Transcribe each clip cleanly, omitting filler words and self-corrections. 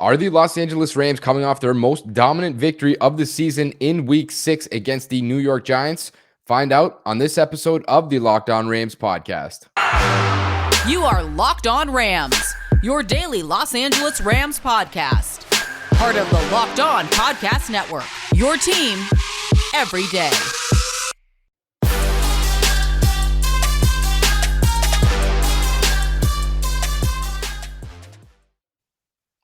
Are the Los Angeles Rams coming off their most dominant victory of the season in Week 6 against the New York Giants? Find out on this episode of the Locked On Rams podcast. You are Locked On Rams, your daily Los Angeles Rams podcast. Part of the Locked On Podcast Network, your team every day.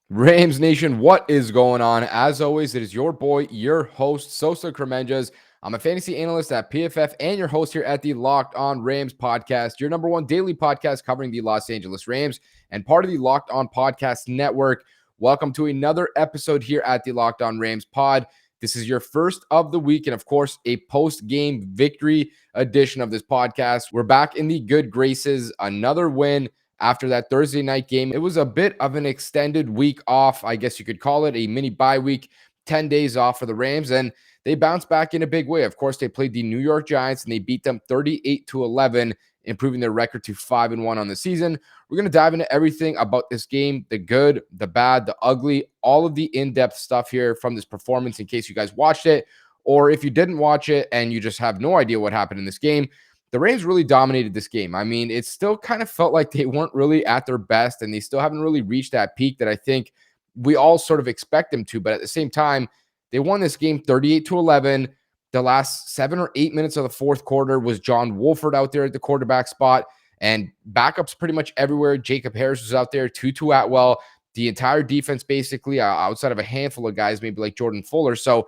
Rams Nation, what is going on? As always, it is your boy, your host, Sosa Kremenjas. I'm a fantasy analyst at PFF and your host here at the Locked On Rams podcast, your number one daily podcast covering the Los Angeles Rams and part of the Locked On Podcast Network. Welcome to another episode here at the Locked On Rams pod. This is your first of the week and, of course, a post-game victory edition of this podcast. We're back in the good graces, another win after that Thursday night game. It was a bit of an extended week off, I guess you could call it, a mini bye week, 10 days off for the Rams, and they bounced back in a big way. Of course, they played the New York Giants, and they beat them 38-11, improving their record to 5-1 on the season. We're going to dive into everything about this game, the good, the bad, the ugly, all of the in-depth stuff here from this performance in case you guys watched it, or if you didn't watch it and you just have no idea what happened in this game. The Rams really dominated this game. I mean, it still kind of felt like they weren't really at their best, and they still haven't really reached that peak that I think we all sort of expect them to. But at the same time, they won this game 38-11. The last 7 or 8 minutes of the fourth quarter was John Wolford out there at the quarterback spot, and backups pretty much everywhere. Jacob Harris was out there, Tutu Atwell, the entire defense basically, outside of a handful of guys, maybe like Jordan Fuller. So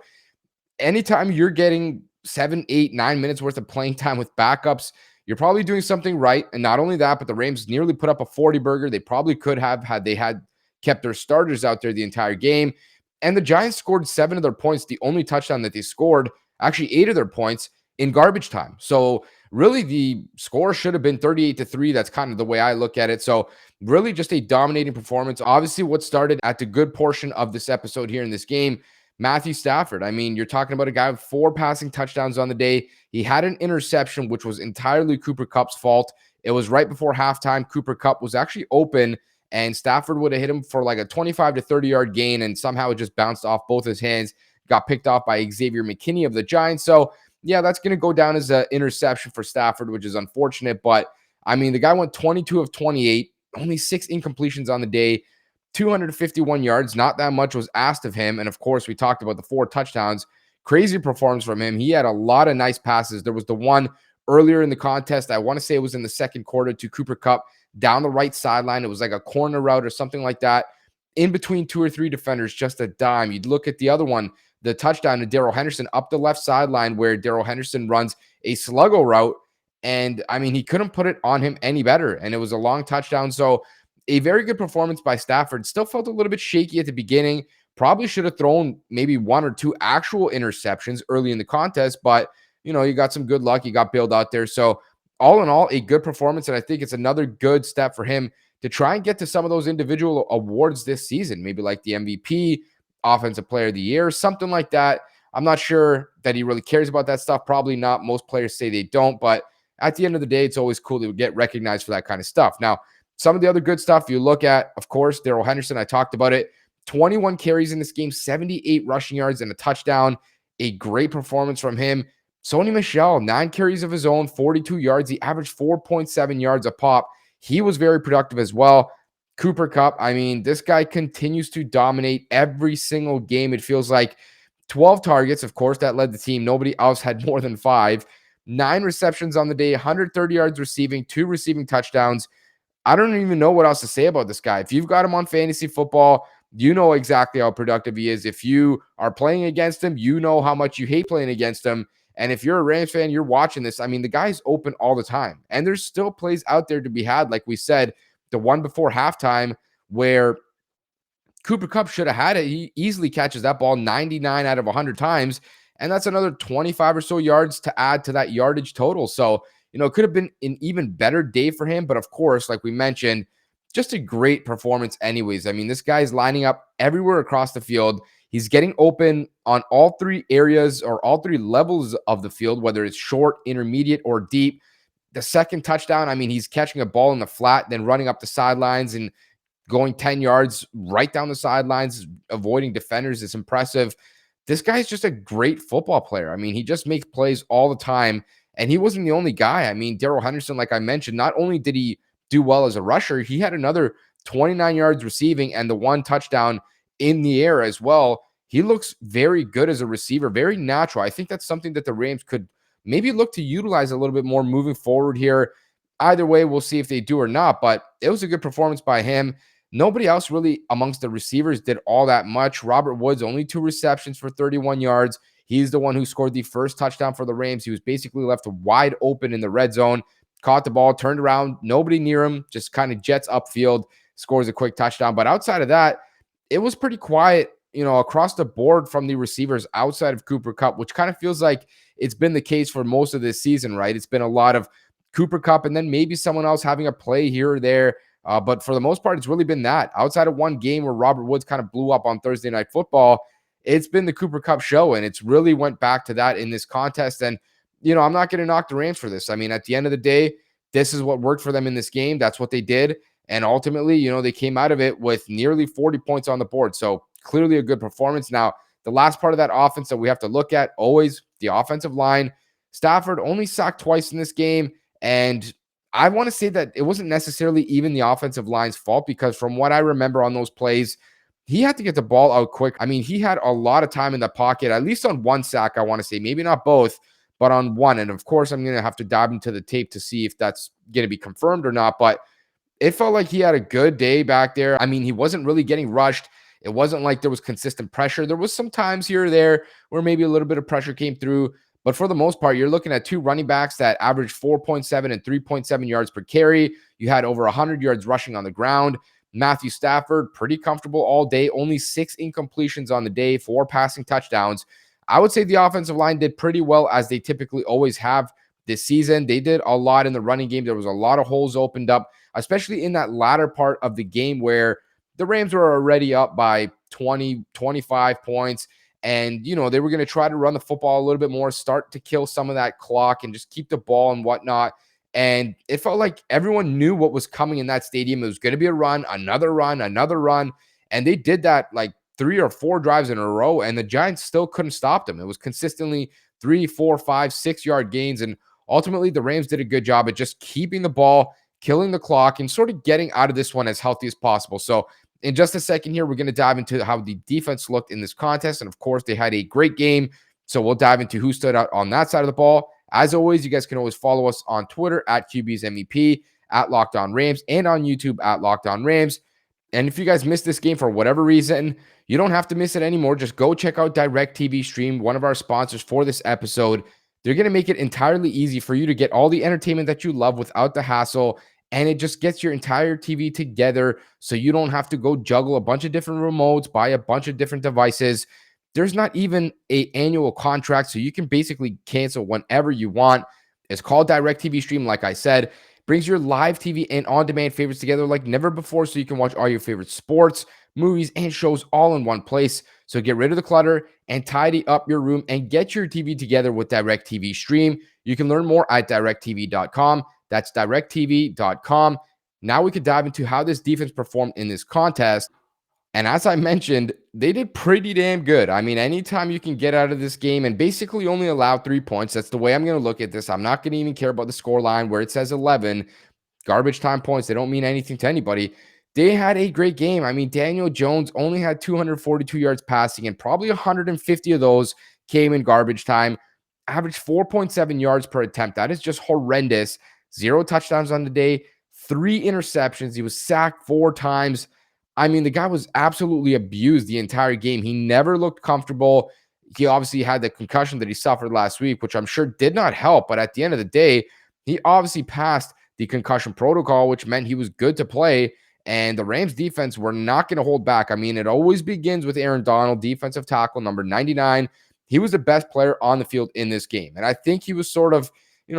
anytime you're getting 7, 8, 9 minutes worth of playing time with backups, you're probably doing something right. And not only that, but the Rams nearly put up a 40-burger. They probably could have had they had kept their starters out there the entire game. And the Giants scored 7 of their points. The only touchdown that they scored, actually 8 of their points, in garbage time. So really the score should have been 38-3. That's kind of the way I look at it. So really just a dominating performance. Obviously what started at the good portion of this episode here in this game, Matthew Stafford. I mean, you're talking about a guy with 4 passing touchdowns on the day. He had an interception, which was entirely Cooper Kupp's fault. It was right before halftime. Cooper Kupp was actually open, and Stafford would have hit him for like a 25 to 30-yard gain, and somehow it just bounced off both his hands, got picked off by Xavier McKinney of the Giants. So, yeah, that's going to go down as an interception for Stafford, which is unfortunate. But, I mean, the guy went 22 of 28, only 6 incompletions on the day, 251 yards, not that much was asked of him. And of course, we talked about the 4 touchdowns. Crazy performance from him. He had a lot of nice passes. There was the one earlier in the contest, I want to say it was in the second quarter, to Cooper Kupp down the right sideline. It was like a corner route or something like that, in between 2 or 3 defenders, just a dime. You'd look at the other one, the touchdown to Darrell Henderson up the left sideline, where Darrell Henderson runs a sluggo route. And I mean, he couldn't put it on him any better. And it was a long touchdown. So a very good performance by Stafford. Still felt a little bit shaky at the beginning. Probably should have thrown maybe 1 or 2 actual interceptions early in the contest, but you know, you got some good luck. You got bailed out there. So all in all, a good performance. And I think it's another good step for him to try and get to some of those individual awards this season, maybe like the MVP, Offensive Player of the Year, something like that. I'm not sure that he really cares about that stuff. Probably not. Most players say they don't, but at the end of the day, it's always cool to get recognized for that kind of stuff. Now, some of the other good stuff you look at, of course, Darrell Henderson, I talked about it, 21 carries in this game, 78 rushing yards and a touchdown, a great performance from him. Sony Michel, 9 carries of his own, 42 yards. He averaged 4.7 yards a pop. He was very productive as well. Cooper Kupp, I mean, this guy continues to dominate every single game. It feels like 12 targets, of course, that led the team. Nobody else had more than 5. 9 receptions on the day, 130 yards receiving, 2 receiving touchdowns. I don't even know what else to say about this guy. If you've got him on fantasy football, you know exactly how productive he is. If you are playing against him, you know how much you hate playing against him. And if you're a Rams fan, you're watching this. I mean, the guy's open all the time. And there's still plays out there to be had. Like we said, the one before halftime where Cooper Kupp should have had it. He easily catches that ball 99 out of 100 times. And that's another 25 or so yards to add to that yardage total. So, you know, it could have been an even better day for him. But of course, like we mentioned, just a great performance anyways. I mean, this guy's lining up everywhere across the field. He's getting open on all 3 areas or all 3 levels of the field, whether it's short, intermediate, or deep. The second touchdown, I mean, he's catching a ball in the flat, then running up the sidelines and going 10 yards right down the sidelines, avoiding defenders is impressive. This guy's just a great football player. I mean, he just makes plays all the time. And he wasn't the only guy. I mean, Darrell Henderson, like I mentioned, not only did he do well as a rusher, he had another 29 yards receiving and the one touchdown in the air as well. He looks very good as a receiver, very natural. I think that's something that the Rams could maybe look to utilize a little bit more moving forward here. Either way, we'll see if they do or not, but it was a good performance by him. Nobody else really amongst the receivers did all that much. Robert Woods, only 2 receptions for 31 yards. He's the one who scored the first touchdown for the Rams. He was basically left wide open in the red zone, caught the ball, turned around, nobody near him, just kind of jets upfield, scores a quick touchdown. But outside of that, it was pretty quiet, across the board from the receivers outside of Cooper Kupp, which kind of feels like it's been the case for most of this season, right? It's been a lot of Cooper Kupp and then maybe someone else having a play here or there. But for the most part, it's really been that. Outside of one game where Robert Woods kind of blew up on Thursday Night Football, it's been the Cooper Kupp show, and it's really went back to that in this contest. And, I'm not going to knock the Rams for this. I mean, at the end of the day, this is what worked for them in this game. That's what they did. And ultimately, they came out of it with nearly 40 points on the board. So clearly a good performance. Now, the last part of that offense that we have to look at, always the offensive line. Stafford only sacked twice in this game. And I want to say that it wasn't necessarily even the offensive line's fault, because from what I remember on those plays, he had to get the ball out quick. I mean, he had a lot of time in the pocket, at least on one sack, I want to say. Maybe not both, but on one. And of course, I'm going to have to dive into the tape to see if that's going to be confirmed or not. But it felt like he had a good day back there. I mean, he wasn't really getting rushed. It wasn't like there was consistent pressure. There was some times here or there where maybe a little bit of pressure came through. But for the most part, you're looking at 2 running backs that averaged 4.7 and 3.7 yards per carry. You had over 100 yards rushing on the ground. Matthew Stafford, pretty comfortable all day. Only 6 incompletions on the day, 4 passing touchdowns. I would say the offensive line did pretty well, as they typically always have this season. They did a lot in the running game. There was a lot of holes opened up, especially in that latter part of the game where the Rams were already up by 20, 25 points. And, they were going to try to run the football a little bit more, start to kill some of that clock and just keep the ball and whatnot. And it felt like everyone knew what was coming in that stadium. It was going to be a run, another run, another run. And they did that like 3 or 4 drives in a row, and the Giants still couldn't stop them. It was consistently 3, 4, 5, 6-yard gains. And ultimately, the Rams did a good job at just keeping the ball, killing the clock, and sort of getting out of this one as healthy as possible. So in just a second here, we're going to dive into how the defense looked in this contest. And of course, they had a great game. So we'll dive into who stood out on that side of the ball. As always, you guys can always follow us on Twitter at QB's MEP, at Locked On Rams, and on YouTube at Locked On Rams. And if you guys missed this game for whatever reason, you don't have to miss it anymore. Just go check out DirecTV Stream, one of our sponsors for this episode. They're going to make it entirely easy for you to get all the entertainment that you love without the hassle. And it just gets your entire TV together, so you don't have to go juggle a bunch of different remotes, buy a bunch of different devices. There's not even an annual contract, so you can basically cancel whenever you want. It's called DirecTV Stream, like I said. Brings your live TV and on-demand favorites together like never before, so you can watch all your favorite sports, movies, and shows all in one place. So get rid of the clutter and tidy up your room and get your TV together with DirecTV Stream. You can learn more at directtv.com. That's directtv.com. Now we could dive into how this defense performed in this contest. And as I mentioned, they did pretty damn good. I mean, anytime you can get out of this game and basically only allow 3 points, that's the way I'm going to look at this. I'm not going to even care about the score line where it says 11. Garbage time points, they don't mean anything to anybody. They had a great game. I mean, Daniel Jones only had 242 yards passing, and probably 150 of those came in garbage time. Averaged 4.7 yards per attempt. That is just horrendous. 0 touchdowns on the day, 3 interceptions. He was sacked 4 times. I mean, the guy was absolutely abused the entire game. He never looked comfortable. He obviously had the concussion that he suffered last week, which I'm sure did not help. But at the end of the day, he obviously passed the concussion protocol, which meant he was good to play. And the Rams defense were not going to hold back. I mean, it always begins with Aaron Donald, defensive tackle, number 99. He was the best player on the field in this game. And I think he was sort of,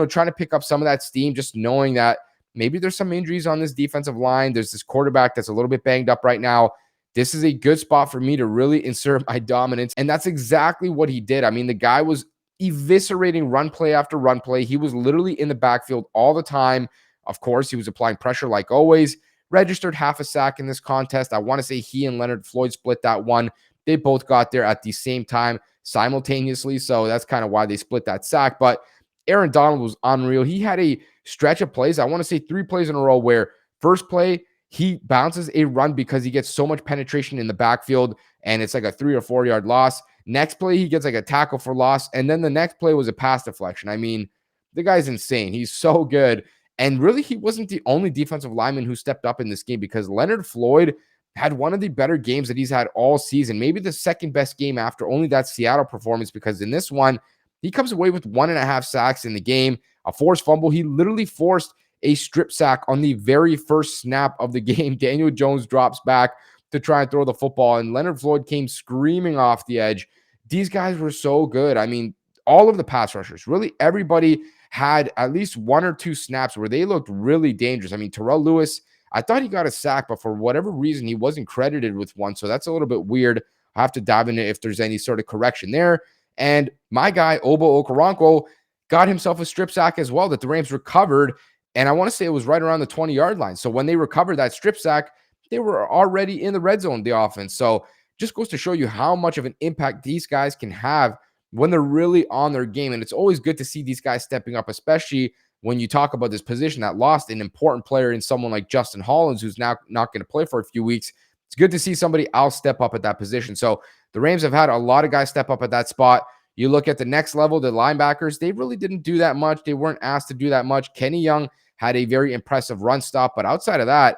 trying to pick up some of that steam, just knowing that maybe there's some injuries on this defensive line. There's this quarterback that's a little bit banged up right now. This is a good spot for me to really insert my dominance. And that's exactly what he did. I mean, the guy was eviscerating run play after run play. He was literally in the backfield all the time. Of course, he was applying pressure like always. registered half a sack in this contest. I want to say he and Leonard Floyd split that one. They both got there at the same time simultaneously, so that's kind of why they split that sack. But Aaron Donald was unreal. He had a stretch of plays. I want to say 3 plays in a row where first play, he bounces a run because he gets so much penetration in the backfield, and it's like a 3 or 4 yard loss. Next play, he gets like a tackle for loss, and then the next play was a pass deflection. I mean, the guy's insane. He's so good. And really, he wasn't the only defensive lineman who stepped up in this game, because Leonard Floyd had one of the better games that he's had all season, maybe the second best game after only that Seattle performance, because in this one, he comes away with 1.5 sacks in the game, a forced fumble. He literally forced a strip sack on the very first snap of the game. Daniel Jones drops back to try and throw the football, and Leonard Floyd came screaming off the edge. These guys were so good. I mean, all of the pass rushers, really everybody had at least 1 or 2 snaps where they looked really dangerous. I mean, Terrell Lewis, I thought he got a sack, but for whatever reason, he wasn't credited with one. So that's a little bit weird. I have to dive into if there's any sort of correction there. And my guy, Obo Okoronkwo, got himself a strip sack as well that the Rams recovered. And I want to say it was right around the 20-yard line. So when they recovered that strip sack, they were already in the red zone, the offense. So just goes to show you how much of an impact these guys can have when they're really on their game. And it's always good to see these guys stepping up, especially when you talk about this position that lost an important player in someone like Justin Hollins, who's now not going to play for a few weeks. It's good to see somebody else step up at that position. So the Rams have had a lot of guys step up at that spot. You look at the next level, the linebackers, they really didn't do that much. They weren't asked to do that much. Kenny Young had a very impressive run stop, but outside of that,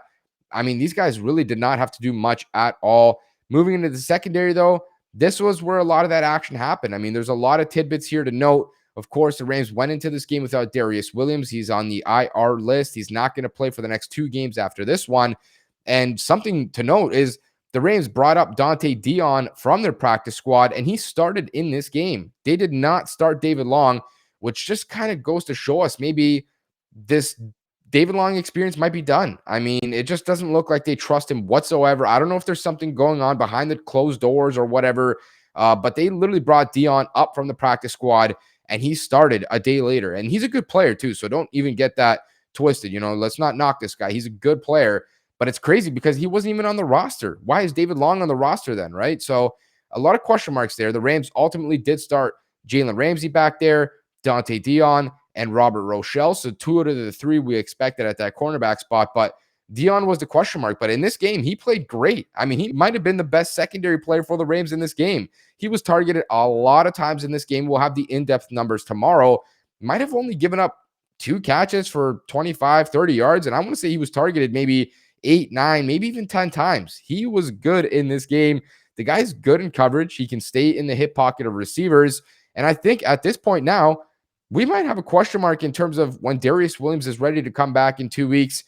I mean, these guys really did not have to do much at all. Moving into the secondary, though, this was where a lot of that action happened. I mean, there's a lot of tidbits here to note. Of course, the Rams went into this game without Darius Williams. He's on the IR list. He's not going to play for the next 2 games after this one. And something to note is the Rams brought up Deayon from their practice squad, and he started in this game. They did not start David Long, which just kind of goes to show us maybe this David Long experience might be done. I mean, it just doesn't look like they trust him whatsoever. I don't know if there's something going on behind the closed doors or whatever, but they literally brought Deayon up from the practice squad, and he started a day later. And he's a good player too, so don't even get that twisted. You know, let's not knock this guy. He's a good player, but it's crazy because he wasn't even on the roster. Why is David Long on the roster then, right? So a lot of question marks there. The Rams ultimately did start Jalen Ramsey back there, Dante Deayon, and Robert Rochell. So 2 out of the 3 we expected at that cornerback spot, but Deayon was the question mark. But in this game, he played great. I mean, he might have been the best secondary player for the Rams in this game. He was targeted a lot of times in this game. We'll have the in-depth numbers tomorrow. Might have only given up 2 catches for 25, 30 yards. And I want to say he was targeted maybe 8, 9, maybe even 10 times. He was good in this game. The guy's good in coverage. He can stay in the hip pocket of receivers. And I think at this point now, we might have a question mark in terms of when Darius Williams is ready to come back in 2 weeks.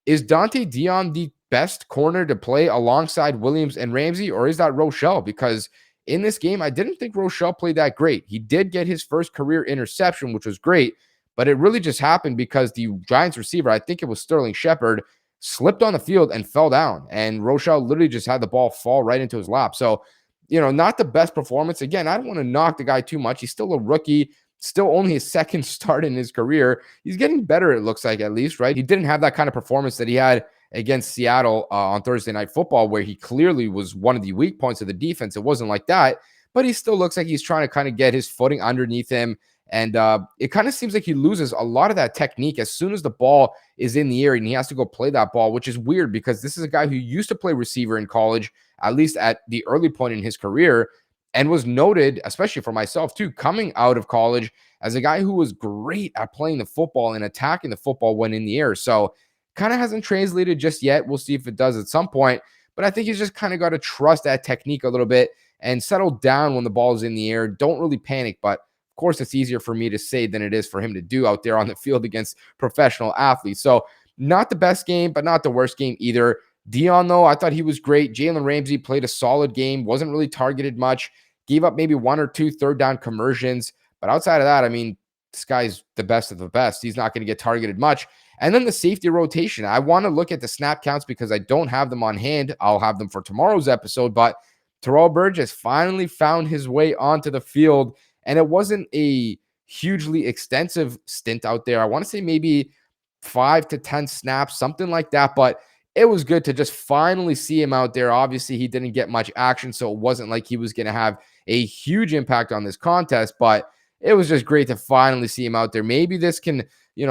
Is Dante Deayon the best corner to play alongside Williams and Ramsey, or is that Rochell? Because in this game, I didn't think Rochell played that great. He did get his first career interception, which was great, but it really just happened because the Giants receiver, I think it was Sterling Shepard, slipped on the field and fell down, and Rochell literally just had the ball fall right into his lap. So, you know, not the best performance. Again, I don't want to knock the guy too much. He's still a rookie. Still only his second start in his career. He's getting better, it looks like, at least, right? He didn't have that kind of performance that he had against Seattle on Thursday Night Football, where he clearly was one of the weak points of the defense. It wasn't like that, but he still looks like he's trying to kind of get his footing underneath him. And it kind of seems like he loses a lot of that technique as soon as the ball is in the air and he has to go play that ball, which is weird because this is a guy who used to play receiver in college, at least at the early point in his career, and was noted, especially for myself too, coming out of college as a guy who was great at playing the football and attacking the football when in the air. So kind of hasn't translated just yet. We'll see if it does at some point. But I think he's just kind of got to trust that technique a little bit and settle down when the ball is in the air. Don't really panic. But of course, it's easier for me to say than it is for him to do out there on the field against professional athletes. So not the best game, but not the worst game either. Deayon, though, I thought he was great. Jalen Ramsey played a solid game, wasn't really targeted much, gave up maybe 1 or 2 third down conversions. But outside of that, I mean, this guy's the best of the best. He's not going to get targeted much. And then the safety rotation. I want to look at the snap counts because I don't have them on hand. I'll have them for tomorrow's episode. But Terrell Burgess finally found his way onto the field. And it wasn't a hugely extensive stint out there. I want to say maybe 5 to 10 snaps, something like that. But it was good to just finally see him out there. Obviously, he didn't get much action, so it wasn't like he was going to have a huge impact on this contest, but it was just great to finally see him out there. Maybe this can,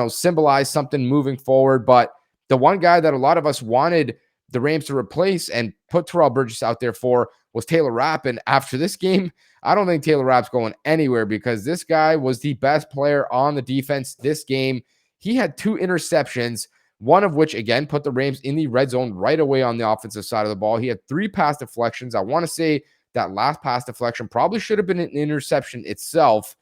symbolize something moving forward, but the one guy that a lot of us wanted the Rams to replace and put Terrell Burgess out there for was Taylor Rapp. And after this game, I don't think Taylor Rapp's going anywhere because this guy was the best player on the defense this game. He had 2 interceptions, one of which, again, put the Rams in the red zone right away on the offensive side of the ball. He had 3 pass deflections. I want to say that last pass deflection probably should have been an interception itself.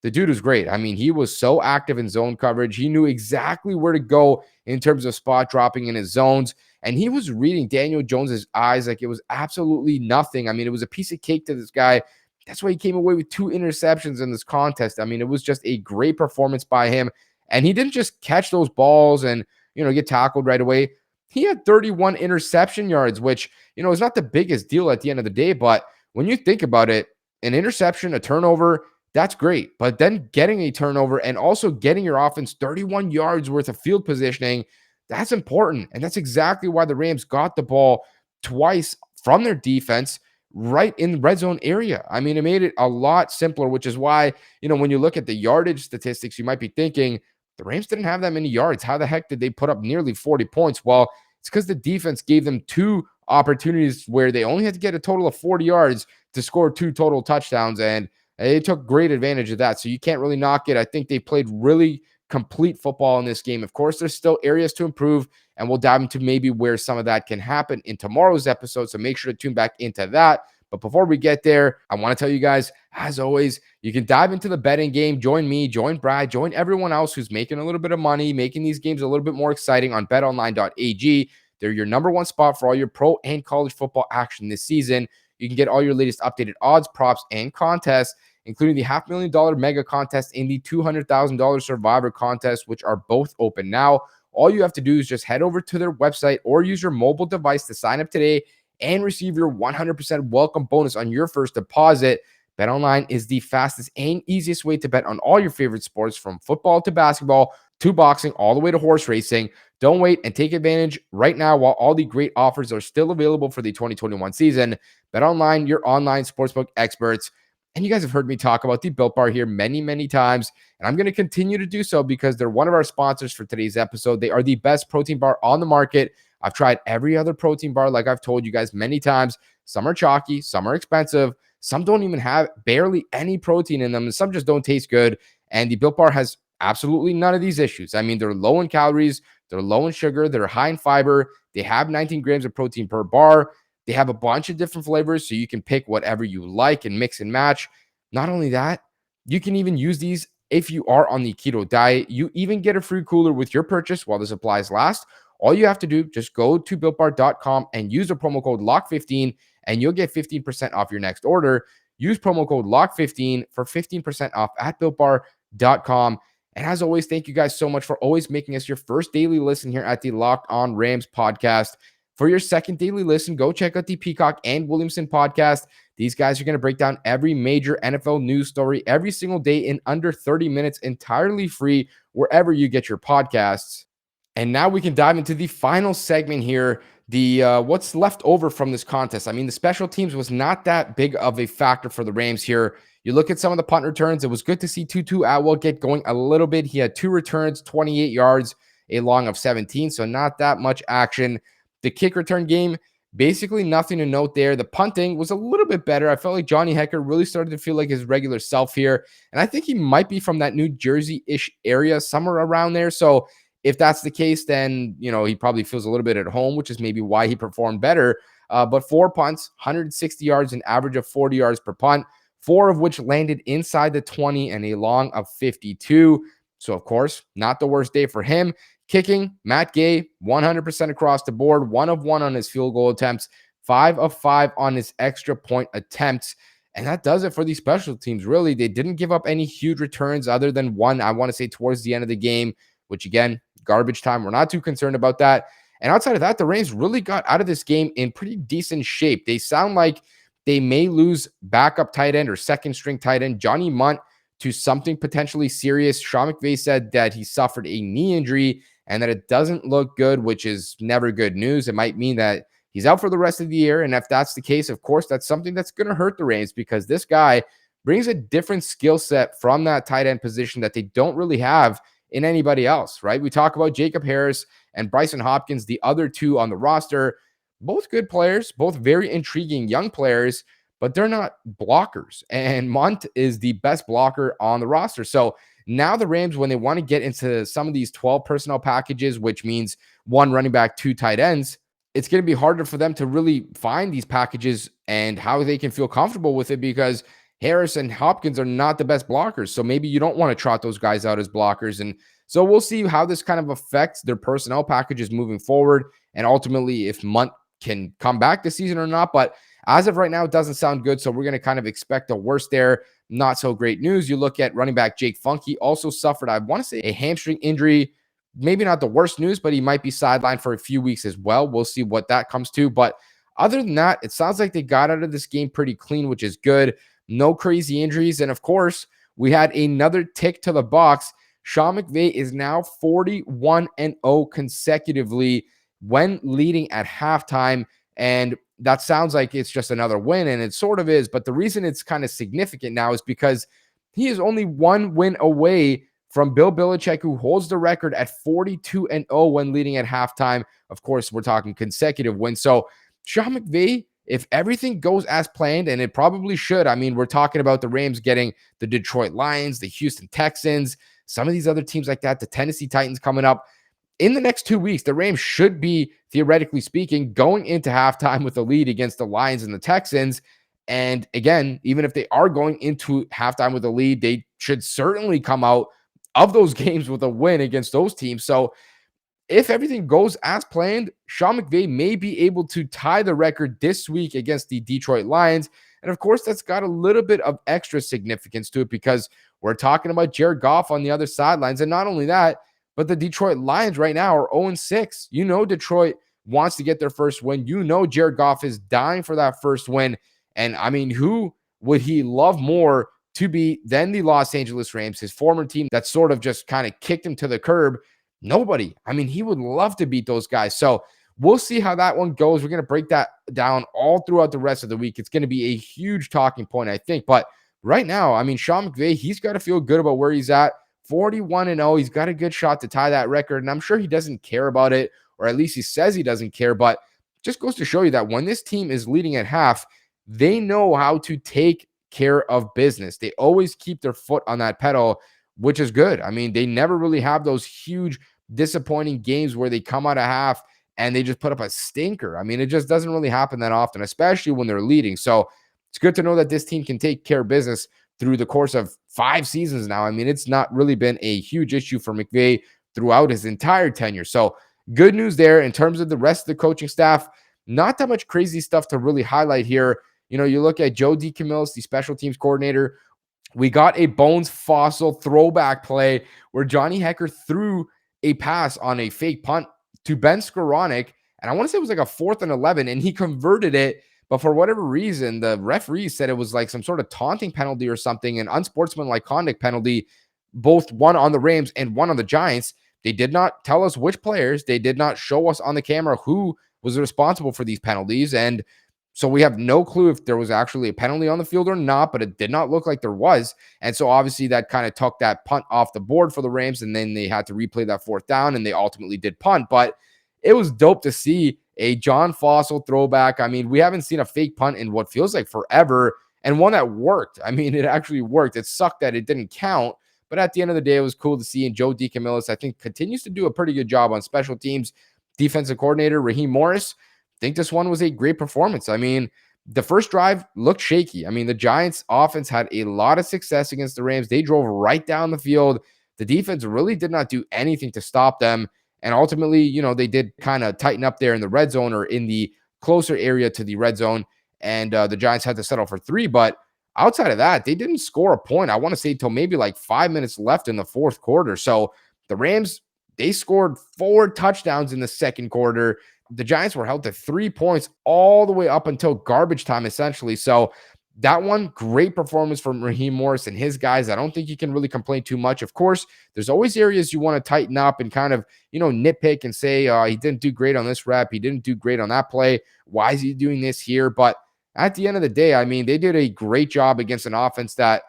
The dude was great. I mean, he was so active in zone coverage. He knew exactly where to go in terms of spot dropping in his zones. And he was reading Daniel Jones's eyes like it was absolutely nothing. I mean, it was a piece of cake to this guy. That's why he came away with 2 interceptions in this contest. I mean, it was just a great performance by him. And he didn't just catch those balls and, get tackled right away. He had 31 interception yards, which, is not the biggest deal at the end of the day. But when you think about it, an interception, a turnover, that's great. But then getting a turnover and also getting your offense 31 yards worth of field positioning, that's important. And that's exactly why the Rams got the ball twice from their defense right in the red zone area. I mean, it made it a lot simpler, which is why, when you look at the yardage statistics, you might be thinking the Rams didn't have that many yards. How the heck did they put up nearly 40 points? Well, it's because the defense gave them 2 opportunities where they only had to get a total of 40 yards to score 2 total touchdowns. And they took great advantage of that. So you can't really knock it. I think they played really complete football in this game. Of course, there's still areas to improve, and we'll dive into maybe where some of that can happen in tomorrow's episode. So make sure to tune back into that. But before we get there, I want to tell you guys, as always, you can dive into the betting game. Join me, join Brad, join everyone else who's making a little bit of money, making these games a little bit more exciting on betonline.ag. They're your number one spot for all your pro and college football action this season. You can get all your latest updated odds, props, and contests, including the $500,000 mega contest and the $200,000 survivor contest, which are both open now. All you have to do is just head over to their website or use your mobile device to sign up today and receive your 100% welcome bonus on your first deposit. BetOnline is the fastest and easiest way to bet on all your favorite sports, from football to basketball to boxing, all the way to horse racing. Don't wait and take advantage right now while all the great offers are still available for the 2021 season. BetOnline, your online sportsbook experts. And you guys have heard me talk about the Built Bar here many, many times, and I'm going to continue to do so because they're one of our sponsors for today's episode. They are the best protein bar on the market. I've tried every other protein bar, like I've told you guys many times. Some are chalky, some are expensive, some don't even have barely any protein in them, and some just don't taste good. And the Built Bar has absolutely none of these issues. I mean, they're low in calories, they're low in sugar, they're high in fiber, they have 19 grams of protein per bar. They have a bunch of different flavors, so you can pick whatever you like and mix and match. Not only that, you can even use these if you are on the keto diet. You even get a free cooler with your purchase while the supplies last. All you have to do, just go to BuiltBar.com and use the promo code LOCK15, and you'll get 15% off your next order. Use promo code LOCK15 for 15% off at BuiltBar.com. And as always, thank you guys so much for always making us your first daily listen here at the Locked On Rams podcast. For your second daily listen, go check out the Peacock and Williamson podcast. These guys are going to break down every major NFL news story every single day in under 30 minutes, entirely free wherever you get your podcasts. And now we can dive into the final segment here, the what's left over from this contest. I mean, the special teams was not that big of a factor for the Rams here. You look at some of the punt returns. It was good to see Tutu Atwell get going a little bit. He had 2 returns, 28 yards, a long of 17, so not that much action. The kick return game, basically nothing to note there. The punting was a little bit better. I felt like Johnny Hekker really started to feel like his regular self here. And I think he might be from that New Jersey-ish area, somewhere around there. So if that's the case, then, he probably feels a little bit at home, which is maybe why he performed better. But 4 punts, 160 yards, an average of 40 yards per punt, 4 of which landed inside the 20 and a long of 52. So, of course, not the worst day for him. Kicking, Matt Gay, 100% across the board, 1 of 1 on his field goal attempts, 5 of 5 on his extra point attempts. And that does it for these special teams, really. They didn't give up any huge returns other than one, I want to say, towards the end of the game, which, again, garbage time. We're not too concerned about that. And outside of that, the Rams really got out of this game in pretty decent shape. They sound like they may lose backup tight end or second-string tight end Johnny Munt to something potentially serious. Sean McVay said that he suffered a knee injury, and that it doesn't look good, which is never good news. It might mean that he's out for the rest of the year. And if that's the case, of course, that's something that's going to hurt the Rams, because this guy brings a different skill set from that tight end position that they don't really have in anybody else, right? We talk about Jacob Harris and Bryson Hopkins, the other two on the roster, both good players, both very intriguing young players, but they're not blockers. And Munt is the best blocker on the roster. So now the Rams, when they want to get into some of these 12 personnel packages, which means one running back, two tight ends, it's going to be harder for them to really find these packages and how they can feel comfortable with it, because Harris and Hopkins are not the best blockers. So maybe you don't want to trot those guys out as blockers. And so we'll see how this kind of affects their personnel packages moving forward, and ultimately if Munt can come back this season or not. But as of right now, it doesn't sound good. So we're going to kind of expect the worst there. Not so great news. You look at running back Jake Funk. He also suffered, I want to say, a hamstring injury. Maybe not the worst news, but he might be sidelined for a few weeks as well. We'll see what that comes to. But other than that, it sounds like they got out of this game pretty clean, which is good. No crazy injuries. And of course, we had another tick to the box. Sean McVay is now 41-0 consecutively when leading at halftime. And that sounds like it's just another win, and it sort of is. But the reason it's kind of significant now is because he is only one win away from Bill Belichick, who holds the record at 42-0 when leading at halftime. Of course, we're talking consecutive wins. So Sean McVay, if everything goes as planned, and it probably should, I mean, we're talking about the Rams getting the Detroit Lions, the Houston Texans, some of these other teams like that, the Tennessee Titans coming up. In the next 2 weeks, the Rams should be, theoretically speaking, going into halftime with a lead against the Lions and the Texans. And again, even if they are going into halftime with a lead, they should certainly come out of those games with a win against those teams. So if everything goes as planned, Sean McVay may be able to tie the record this week against the Detroit Lions. And of course, that's got a little bit of extra significance to it, because we're talking about Jared Goff on the other sidelines. And not only that, but the Detroit Lions right now are 0-6. You know Detroit wants to get their first win. You know Jared Goff is dying for that first win. And I mean, who would he love more to be than the Los Angeles Rams, his former team that sort of just kind of kicked him to the curb? Nobody. I mean, he would love to beat those guys. So we'll see how that one goes. We're going to break that down all throughout the rest of the week. It's going to be a huge talking point, I think. But right now, I mean, Sean McVay, he's got to feel good about where he's at. 41-0. He's got a good shot to tie that record, and I'm sure he doesn't care about it, or at least he says he doesn't care. But just goes to show you that when this team is leading at half, they know how to take care of business. They always keep their foot on that pedal, which is good. I mean, they never really have those huge disappointing games where they come out of half and they just put up a stinker. I mean, it just doesn't really happen that often, especially when they're leading. So it's good to know that this team can take care of business through the course of 5 seasons now. I mean, it's not really been a huge issue for McVay throughout his entire tenure. So good news there. In terms of the rest of the coaching staff, not that much crazy stuff to really highlight here. You know, you look at Joe DeCamillis, the special teams coordinator. We got a Bones Fossil throwback play where Johnny Hekker threw a pass on a fake punt to Ben Skoranek, and I want to say it was like a 4th and 11, and he converted it. But for whatever reason, the referee said it was like some sort of taunting penalty or something, an unsportsmanlike conduct penalty, both one on the Rams and one on the Giants. They did not tell us which players. They did not show us on the camera who was responsible for these penalties. And so we have no clue if there was actually a penalty on the field or not, but it did not look like there was. And so obviously that kind of took that punt off the board for the Rams, and then they had to replay that 4th down, and they ultimately did punt. But it was dope to see a John Fossil throwback. I mean, we haven't seen a fake punt in what feels like forever, and one that worked. I mean, it actually worked. It sucked that it didn't count, but at the end of the day, it was cool to see. And Joe DeCamillis, I think, continues to do a pretty good job on special teams. Defensive coordinator Raheem Morris, I think this one was a great performance. I mean, the first drive looked shaky. I mean, the Giants offense had a lot of success against the Rams. They drove right down the field. The defense really did not do anything to stop them. And ultimately, you know, they did kind of tighten up there in the red zone, or in the closer area to the red zone. And the Giants had to settle for 3. But outside of that, they didn't score a point, I want to say, until maybe like 5 minutes left in the 4th quarter. So the Rams, they scored 4 touchdowns in the 2nd quarter. The Giants were held to 3 points all the way up until garbage time, essentially. So that one, great performance from Raheem Morris and his guys. I don't think you can really complain too much. Of course, there's always areas you want to tighten up and kind of, nitpick and say, he didn't do great on this rep. He didn't do great on that play. Why is he doing this here? But at the end of the day, I mean, they did a great job against an offense that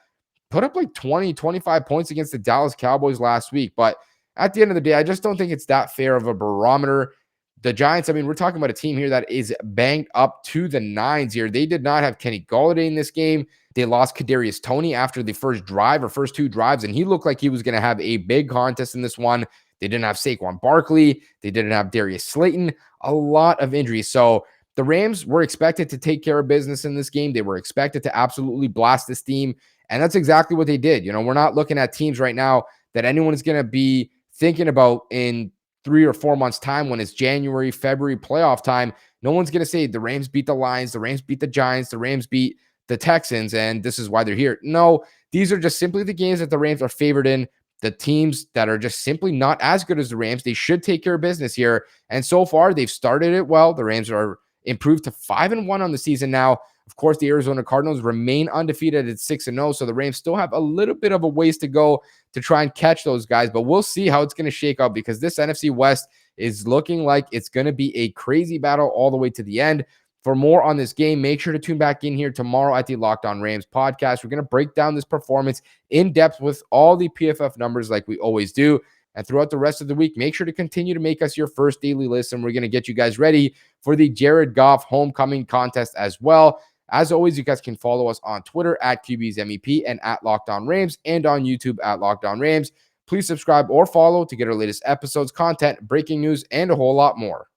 put up like 20, 25 points against the Dallas Cowboys last week. But at the end of the day, I just don't think it's that fair of a barometer. The Giants, I mean, we're talking about a team here that is banged up to the nines here. They did not have Kenny Golladay in this game. They lost Kadarius Toney after the first two drives, and he looked like he was going to have a big contest in this one. They didn't have Saquon Barkley. They didn't have Darius Slayton. A lot of injuries. So the Rams were expected to take care of business in this game. They were expected to absolutely blast this team, and that's exactly what they did. We're not looking at teams right now that anyone is going to be thinking about in 3 or 4 months' time when it's January, February playoff time. No one's going to say the Rams beat the Lions, the Rams beat the Giants, the Rams beat the Texans, and this is why they're here. No, these are just simply the games that the Rams are favored in. The teams that are just simply not as good as the Rams, they should take care of business here. And so far, they've started it well. The Rams are improved to 5-1 on the season now. Of course, the Arizona Cardinals remain undefeated at 6-0, so the Rams still have a little bit of a ways to go to try and catch those guys, but we'll see how it's going to shake out because this NFC West is looking like it's going to be a crazy battle all the way to the end. For more on this game, make sure to tune back in here tomorrow at the Locked On Rams podcast. We're going to break down this performance in depth with all the PFF numbers like we always do. And throughout the rest of the week, make sure to continue to make us your first daily listen. We're going to get you guys ready for the Jared Goff homecoming contest as well. As always, you guys can follow us on Twitter at QB's MEP and at Locked On Rams and on YouTube at Locked On Rams. Please subscribe or follow to get our latest episodes, content, breaking news, and a whole lot more.